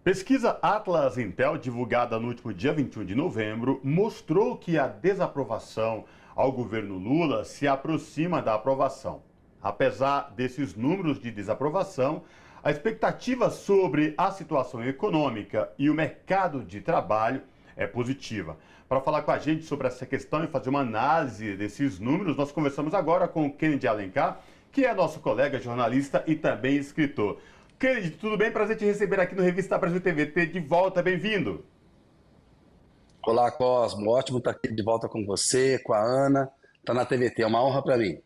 Pesquisa Atlas Intel, divulgada no último dia 21 de novembro, mostrou que a desaprovação ao governo Lula se aproxima da aprovação. Apesar desses números de desaprovação, a expectativa sobre a situação econômica e o mercado de trabalho é positiva. Para falar com a gente sobre essa questão e fazer uma análise desses números, nós conversamos agora com o Kennedy Alencar, que é nosso colega jornalista e também escritor. Kennedy, tudo bem? Prazer te receber aqui no Revista Brasil TVT. De volta, bem-vindo. Olá, Cosmo. Ótimo estar aqui de volta com você, com a Ana. Está na TVT, é uma honra para mim.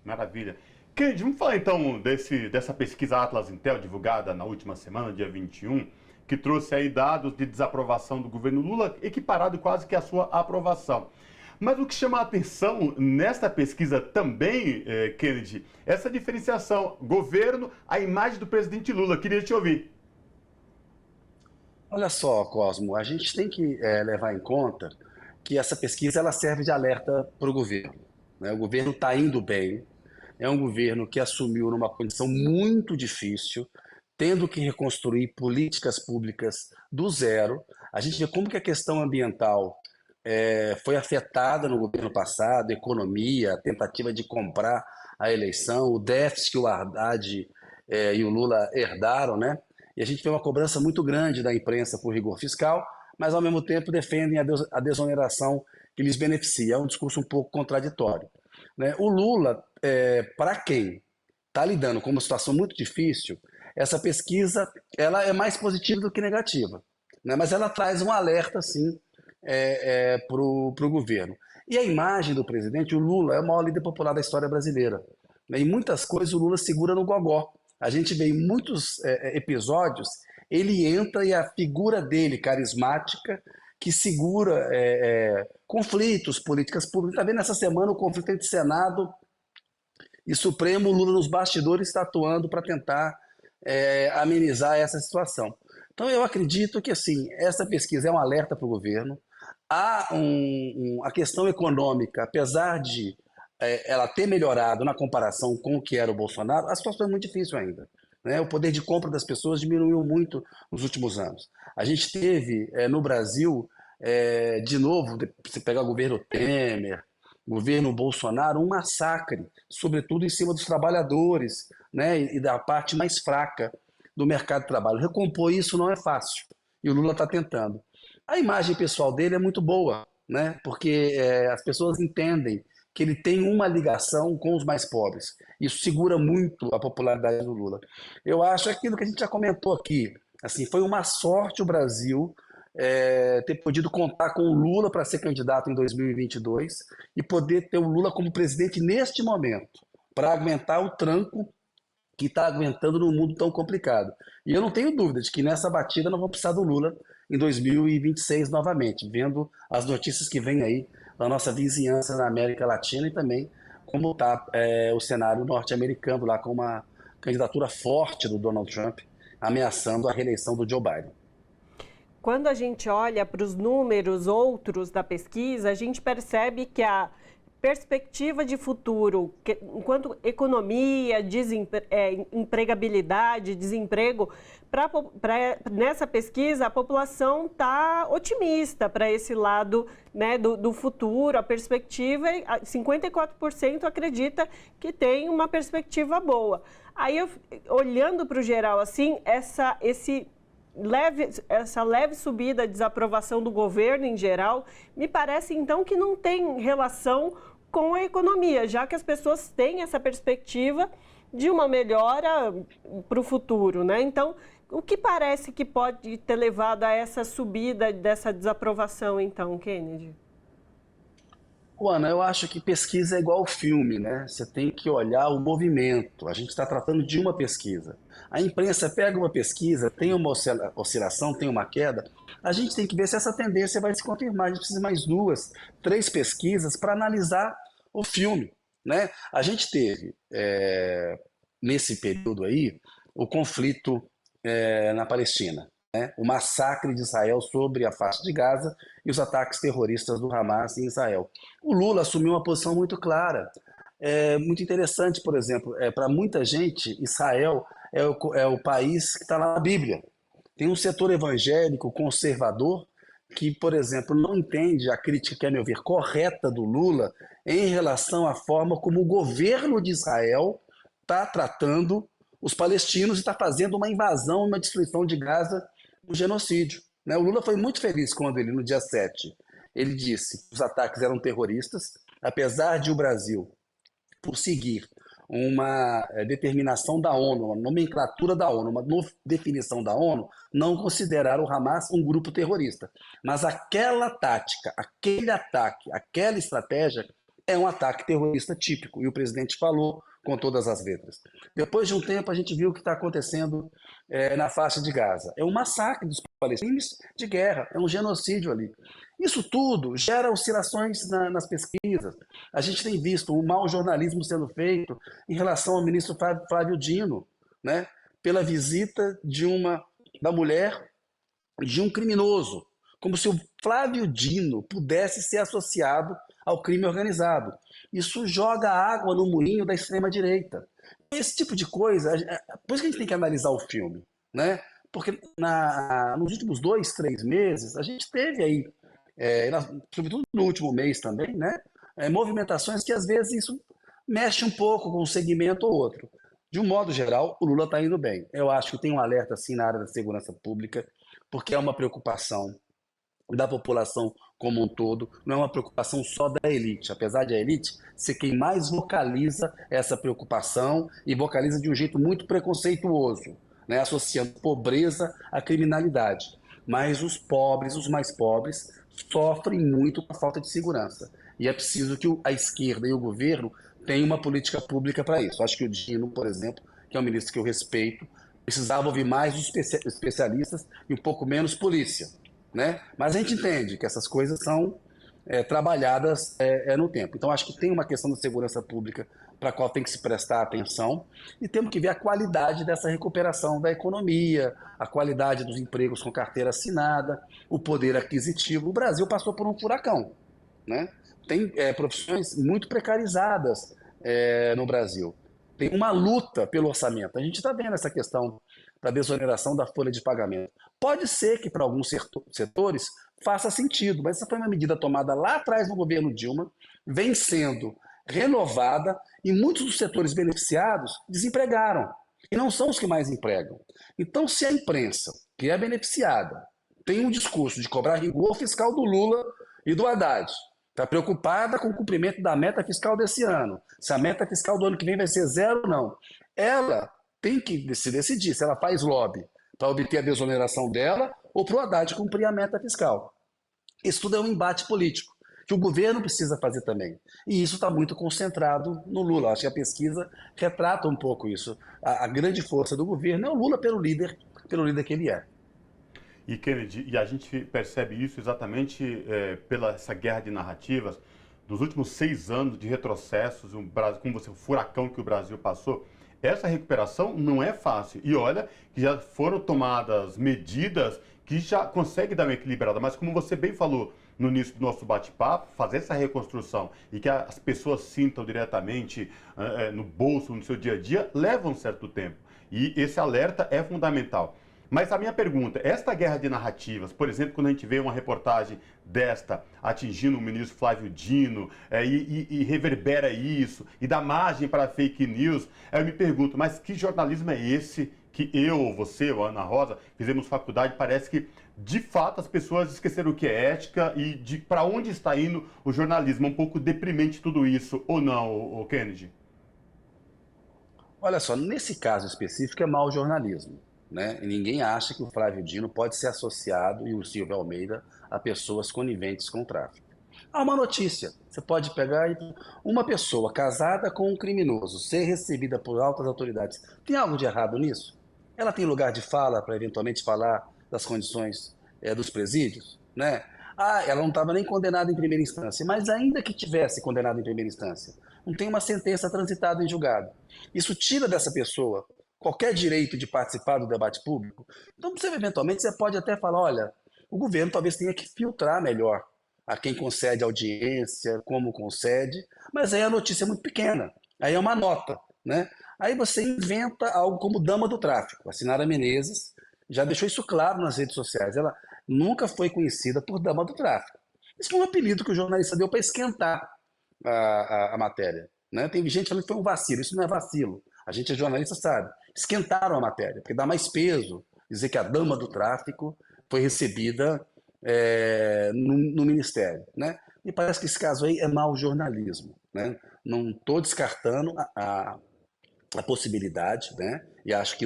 Maravilha. Kennedy, vamos falar então dessa pesquisa Atlas Intel, divulgada na última semana, dia 21, que trouxe aí dados de desaprovação do governo Lula, equiparado quase que à sua aprovação. Mas o que chama a atenção nesta pesquisa também, Kennedy, essa diferenciação governo, a imagem do presidente Lula. Queria te ouvir. Olha só, Cosmo, a gente tem que levar em conta que essa pesquisa ela serve de alerta para o governo, né? O governo está indo bem, é um governo que assumiu numa condição muito difícil, tendo que reconstruir políticas públicas do zero. A gente vê como que a questão ambiental foi afetada no governo passado, a economia, a tentativa de comprar a eleição, o déficit que o Haddad e o Lula herdaram, né? E a gente vê uma cobrança muito grande da imprensa por rigor fiscal, mas ao mesmo tempo defendem a desoneração que lhes beneficia. É um discurso um pouco contraditório, né? O Lula, para quem está lidando com uma situação muito difícil, essa pesquisa ela é mais positiva do que negativa, né? Mas ela traz um alerta, sim, para o governo. E a imagem do presidente, o Lula é o maior líder popular da história brasileira, né? Em muitas coisas o Lula segura no gogó. A gente vê em muitos episódios, ele entra e a figura dele, carismática, que segura conflitos, políticas públicas. Está vendo essa semana o conflito entre Senado e Supremo, o Lula nos bastidores está atuando para tentar amenizar essa situação. Então eu acredito que assim, essa pesquisa é um alerta para o governo. Há a questão econômica, apesar de ela ter melhorado na comparação com o que era o Bolsonaro, a situação é muito difícil ainda, né? O poder de compra das pessoas diminuiu muito nos últimos anos. A gente teve no Brasil, de novo, se pegar o governo Temer, governo Bolsonaro, um massacre, sobretudo em cima dos trabalhadores, né, e da parte mais fraca do mercado de trabalho. Recompor isso não é fácil, e o Lula está tentando. A imagem pessoal dele é muito boa, né, porque as pessoas entendem que ele tem uma ligação com os mais pobres. Isso segura muito a popularidade do Lula. Eu acho aquilo que a gente já comentou aqui, assim, foi uma sorte o Brasil ter podido contar com o Lula para ser candidato em 2022 e poder ter o Lula como presidente neste momento, para aguentar o tranco que está aguentando num mundo tão complicado. E eu não tenho dúvida de que nessa batida nós vamos precisar do Lula em 2026 novamente, vendo as notícias que vêm aí da nossa vizinhança na América Latina e também como está o cenário norte-americano lá com uma candidatura forte do Donald Trump ameaçando a reeleição do Joe Biden. Quando a gente olha para os números outros da pesquisa, a gente percebe que a perspectiva de futuro, enquanto economia, empregabilidade, desemprego, nessa pesquisa a população está otimista para esse lado, né, do futuro, a perspectiva, 54% acredita que tem uma perspectiva boa. Aí, olhando para o geral, assim, essa leve subida de desaprovação do governo em geral, me parece então que não tem relação com a economia, já que as pessoas têm essa perspectiva de uma melhora para o futuro, né? Então, o que parece que pode ter levado a essa subida dessa desaprovação, então, Kennedy? Ana, eu acho que pesquisa é igual filme, né? Você tem que olhar o movimento. A gente está tratando de uma pesquisa. A imprensa pega uma pesquisa, tem uma oscilação, tem uma queda. A gente tem que ver se essa tendência vai se confirmar. A gente precisa de mais 2, 3 pesquisas para analisar o filme, né? A gente teve, nesse período aí, o conflito na Palestina, né? O massacre de Israel sobre a faixa de Gaza e os ataques terroristas do Hamas em Israel. O Lula assumiu uma posição muito clara. É muito interessante, por exemplo, para muita gente, Israel é o país que está lá na Bíblia. Tem um setor evangélico conservador que, por exemplo, não entende a crítica, que, a meu ver, correta do Lula em relação à forma como o governo de Israel está tratando os palestinos e está fazendo uma invasão, uma destruição de Gaza, um genocídio. Né? O Lula foi muito feliz quando ele, no dia 7, ele disse que os ataques eram terroristas, apesar de o Brasil, por seguir uma determinação da ONU, uma nomenclatura da ONU, uma definição da ONU, não considerar o Hamas um grupo terrorista. Mas aquela tática, aquele ataque, aquela estratégia é um ataque terrorista típico, e o presidente falou com todas as letras. Depois de um tempo, a gente viu o que está acontecendo na faixa de Gaza. É um massacre dos palestinos de guerra, é um genocídio ali. Isso tudo gera oscilações nas pesquisas. A gente tem visto um mau jornalismo sendo feito em relação ao ministro Flávio Dino, né? Pela visita da mulher de um criminoso, como se o Flávio Dino pudesse ser associado ao crime organizado. Isso joga água no moinho da extrema-direita. Esse tipo de coisa, por isso que a gente tem que analisar o filme, né? Porque nos últimos 2, 3 meses, a gente teve aí, sobretudo no último mês também, né? Movimentações que às vezes isso mexe um pouco com um segmento ou outro. De um modo geral, o Lula está indo bem. Eu acho que tem um alerta assim na área da segurança pública, porque é uma preocupação da população como um todo, não é uma preocupação só da elite, apesar de a elite ser quem mais vocaliza essa preocupação e vocaliza de um jeito muito preconceituoso, né, associando pobreza à criminalidade. Mas os pobres, os mais pobres, sofrem muito com a falta de segurança. E é preciso que a esquerda e o governo tenham uma política pública para isso. Acho que o Dino, por exemplo, que é um ministro que eu respeito, precisava ouvir mais os especialistas e um pouco menos polícia. Né? Mas a gente entende que essas coisas são trabalhadas no tempo. Então, acho que tem uma questão da segurança pública para a qual tem que se prestar atenção e temos que ver a qualidade dessa recuperação da economia, a qualidade dos empregos com carteira assinada, o poder aquisitivo. O Brasil passou por um furacão. Né? Tem profissões muito precarizadas no Brasil. Tem uma luta pelo orçamento. A gente está vendo essa questão da desoneração da folha de pagamento. Pode ser que para alguns setores faça sentido, mas essa foi uma medida tomada lá atrás no governo Dilma, vem sendo renovada e muitos dos setores beneficiados desempregaram e não são os que mais empregam. Então, se a imprensa, que é beneficiada, tem um discurso de cobrar rigor fiscal do Lula e do Haddad, está preocupada com o cumprimento da meta fiscal desse ano, se a meta fiscal do ano que vem vai ser 0 ou não, ela tem que se decidir se ela faz lobby para obter a desoneração dela ou para o Haddad cumprir a meta fiscal. Isso tudo é um embate político, que o governo precisa fazer também. E isso está muito concentrado no Lula. Acho que a pesquisa retrata um pouco isso. A grande força do governo é o Lula pelo líder que ele é. E, Kennedy, e a gente percebe isso exatamente pela essa guerra de narrativas dos últimos 6 anos de retrocessos, como você, o furacão que o Brasil passou. Essa recuperação não é fácil. E olha que já foram tomadas medidas que já conseguem dar uma equilibrada. Mas como você bem falou no início do nosso bate-papo, fazer essa reconstrução e que as pessoas sintam diretamente no bolso, no seu dia a dia, leva um certo tempo. E esse alerta é fundamental. Mas a minha pergunta, esta guerra de narrativas, por exemplo, quando a gente vê uma reportagem desta atingindo o ministro Flávio Dino e reverbera isso e dá margem para fake news, eu me pergunto, mas que jornalismo é esse que eu, ou você, ou a Ana Rosa, fizemos faculdade? Parece que, de fato, as pessoas esqueceram o que é ética e de para onde está indo o jornalismo. É um pouco deprimente tudo isso, ou não, Kennedy? Olha só, nesse caso específico é mau jornalismo. Né? E ninguém acha que o Flávio Dino pode ser associado, e o Silvio Almeida, a pessoas coniventes com o tráfico. Há uma notícia, você pode pegar uma pessoa casada com um criminoso, ser recebida por altas autoridades. Tem algo de errado nisso? Ela tem lugar de fala para eventualmente falar das condições dos presídios? Né? Ela não estava nem condenada em primeira instância, mas ainda que tivesse condenada em primeira instância, não tem uma sentença transitada em julgado. Isso tira dessa pessoa qualquer direito de participar do debate público. Então, eventualmente, você pode até falar, olha, o governo talvez tenha que filtrar melhor a quem concede audiência, como concede, mas aí a notícia é muito pequena, aí é uma nota, né? Aí você inventa algo como dama do tráfico, a Sinara Menezes, já deixou isso claro nas redes sociais. Ela nunca foi conhecida por dama do tráfico. Isso foi um apelido que o jornalista deu para esquentar a matéria. Né? Tem gente falando que foi um vacilo. Isso não é vacilo. A gente é jornalista, sabe. Esquentaram a matéria, porque dá mais peso dizer que a dama do tráfico foi recebida no Ministério. Né? E parece que esse caso aí é mau jornalismo. Né? Não estou descartando a possibilidade, né? E acho que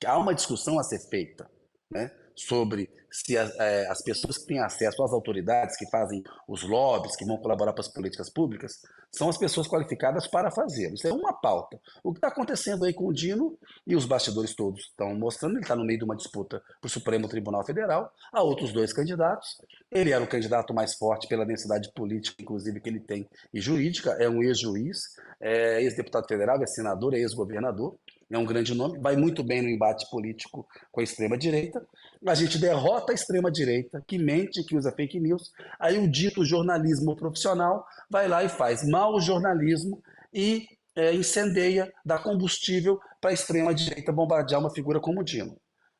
há uma discussão a ser feita, né? Sobre se as pessoas que têm acesso às autoridades, que fazem os lobbies, que vão colaborar para as políticas públicas, são as pessoas qualificadas para fazê-lo. Isso é uma pauta. O que está acontecendo aí com o Dino, e os bastidores todos estão mostrando, ele está no meio de uma disputa para o Supremo Tribunal Federal, há outros 2 candidatos. Ele era o candidato mais forte pela densidade política, inclusive, que ele tem, e jurídica, é um ex-juiz, é ex-deputado federal, é senador, é ex-governador. É um grande nome, vai muito bem no embate político com a extrema-direita. A gente derrota a extrema-direita, que mente, que usa fake news. Aí o dito jornalismo profissional vai lá e faz mau jornalismo e incendeia, dá combustível para a extrema-direita bombardear uma figura como o Dino.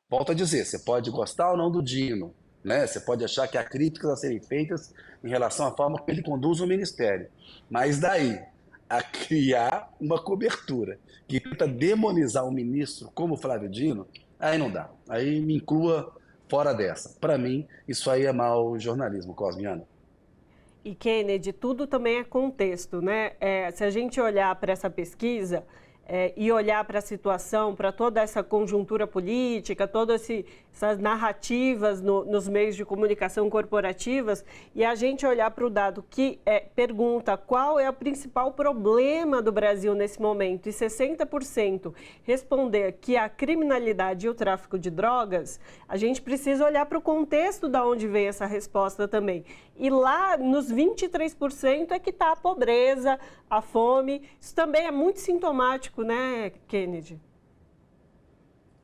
Volto a dizer, você pode gostar ou não do Dino, né? Você pode achar que há críticas a serem feitas em relação à forma como ele conduz o ministério. Mas daí a criar uma cobertura que tenta demonizar um ministro como Flávio Dino, aí não dá. Aí me inclua fora dessa. Para mim, isso aí é mau jornalismo, Cosmiano. E, Kennedy, tudo também é contexto, né? Se a gente olhar para essa pesquisa e olhar para a situação, para toda essa conjuntura política, todas essas narrativas nos meios de comunicação corporativas, e a gente olhar para o dado que pergunta qual é o principal problema do Brasil nesse momento, e 60% responder que a criminalidade e o tráfico de drogas, a gente precisa olhar para o contexto de onde vem essa resposta também. E lá nos 23% é que está a pobreza, a fome. Isso também é muito sintomático, né, Kennedy?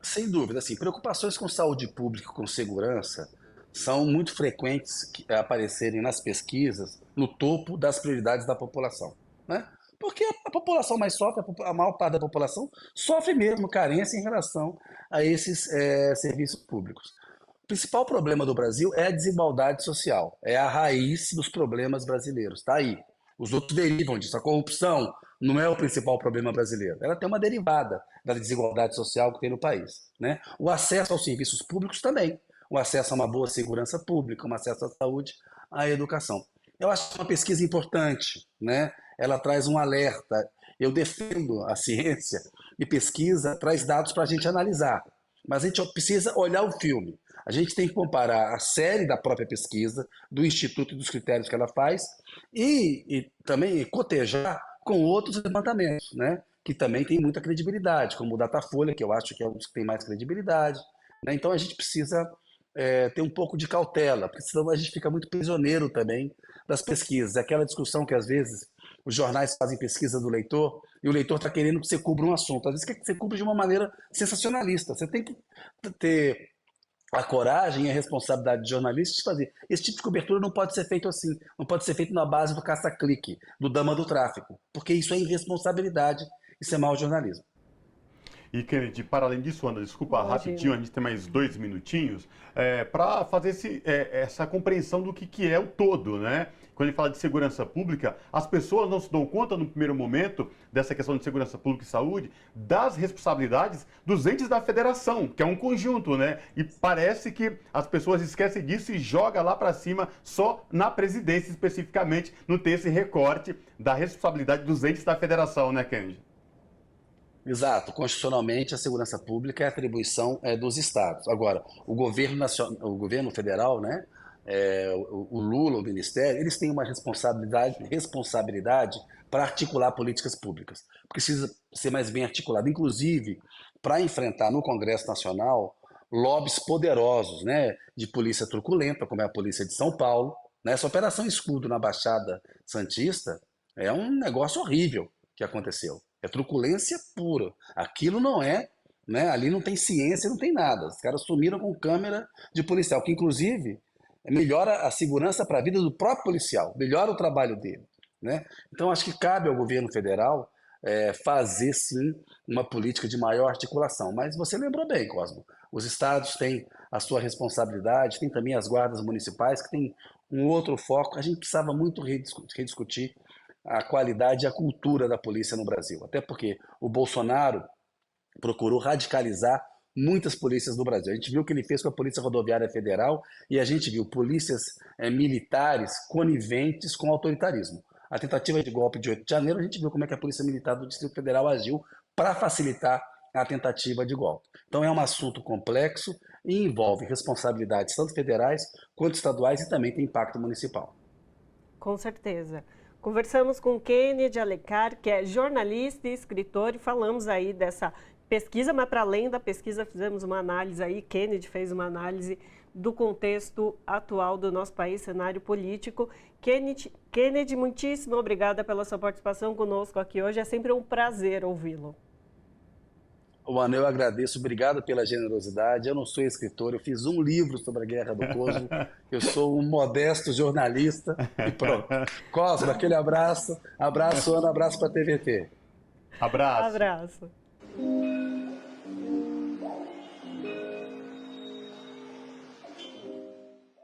Sem dúvida, assim, preocupações com saúde pública, com segurança, são muito frequentes aparecerem nas pesquisas no topo das prioridades da população, né? Porque a população mais sofre, a maior parte da população sofre mesmo carência em relação a esses serviços públicos. O principal problema do Brasil é a desigualdade social, é a raiz dos problemas brasileiros, está aí. Os outros derivam disso. A corrupção não é o principal problema brasileiro. Ela tem uma derivada da desigualdade social que tem no país, né? O acesso aos serviços públicos também. O acesso a uma boa segurança pública, um acesso à saúde, à educação. Eu acho uma pesquisa importante, né? Ela traz um alerta. Eu defendo a ciência e pesquisa traz dados para a gente analisar. Mas a gente precisa olhar o filme. A gente tem que comparar a série da própria pesquisa, do Instituto e dos critérios que ela faz, e também cotejar com outros levantamentos, né? Que também tem muita credibilidade, como o Datafolha, que eu acho que é um dos que tem mais credibilidade. Né? Então a gente precisa ter um pouco de cautela, porque senão a gente fica muito prisioneiro também das pesquisas. É aquela discussão que às vezes os jornais fazem pesquisa do leitor e o leitor está querendo que você cubra um assunto. Às vezes quer que você cubra de uma maneira sensacionalista. Você tem que ter a coragem e a responsabilidade de jornalista de fazer. Esse tipo de cobertura não pode ser feito assim, não pode ser feito na base do caça-clique, do dama do tráfico, porque isso é irresponsabilidade, isso é mau jornalismo. E, Kennedy, para além disso, Ana, desculpa, rapidinho, a gente tem mais 2 minutinhos, para fazer essa compreensão do que é o todo, né? Quando a gente fala de segurança pública, as pessoas não se dão conta, no primeiro momento, dessa questão de segurança pública e saúde, das responsabilidades dos entes da federação, que é um conjunto, né? E parece que as pessoas esquecem disso e jogam lá para cima só na presidência, especificamente, não tem esse recorte da responsabilidade dos entes da federação, né, Kennedy? Exato. Constitucionalmente, a segurança pública é atribuição dos estados. Agora, o governo federal, né, o Lula, o Ministério, eles têm uma responsabilidade para articular políticas públicas. Precisa ser mais bem articulado, inclusive para enfrentar no Congresso Nacional lobbies poderosos, né, de polícia truculenta, como é a Polícia de São Paulo. Né? Essa Operação Escudo na Baixada Santista é um negócio horrível que aconteceu. É truculência pura. Aquilo não é, né? Ali não tem ciência, não tem nada. Os caras sumiram com câmera de policial, que inclusive melhora a segurança para a vida do próprio policial, melhora o trabalho dele, né? Então acho que cabe ao governo federal fazer, sim, uma política de maior articulação. Mas você lembrou bem, Cosmo, os estados têm a sua responsabilidade, tem também as guardas municipais, que tem um outro foco. A gente precisava muito rediscutir a qualidade e a cultura da polícia no Brasil, até porque o Bolsonaro procurou radicalizar muitas polícias do Brasil. A gente viu o que ele fez com a Polícia Rodoviária Federal e a gente viu polícias militares coniventes com o autoritarismo. A tentativa de golpe de 8 de janeiro, a gente viu como é que a Polícia Militar do Distrito Federal agiu para facilitar a tentativa de golpe. Então é um assunto complexo e envolve responsabilidades tanto federais quanto estaduais e também tem impacto municipal. Com certeza. Conversamos com Kennedy Alencar, que é jornalista e escritor, e falamos aí dessa pesquisa, mas para além da pesquisa fizemos uma análise aí, Kennedy fez uma análise do contexto atual do nosso país, cenário político. Kennedy, muitíssimo obrigada pela sua participação conosco aqui hoje, é sempre um prazer ouvi-lo. Mano, eu agradeço, obrigado pela generosidade. Eu não sou escritor, eu fiz um livro sobre a Guerra do Cosmo, eu sou um modesto jornalista e pronto. Cosmo, aquele abraço, abraço Ana, abraço para a TVT. Abraço. Abraço.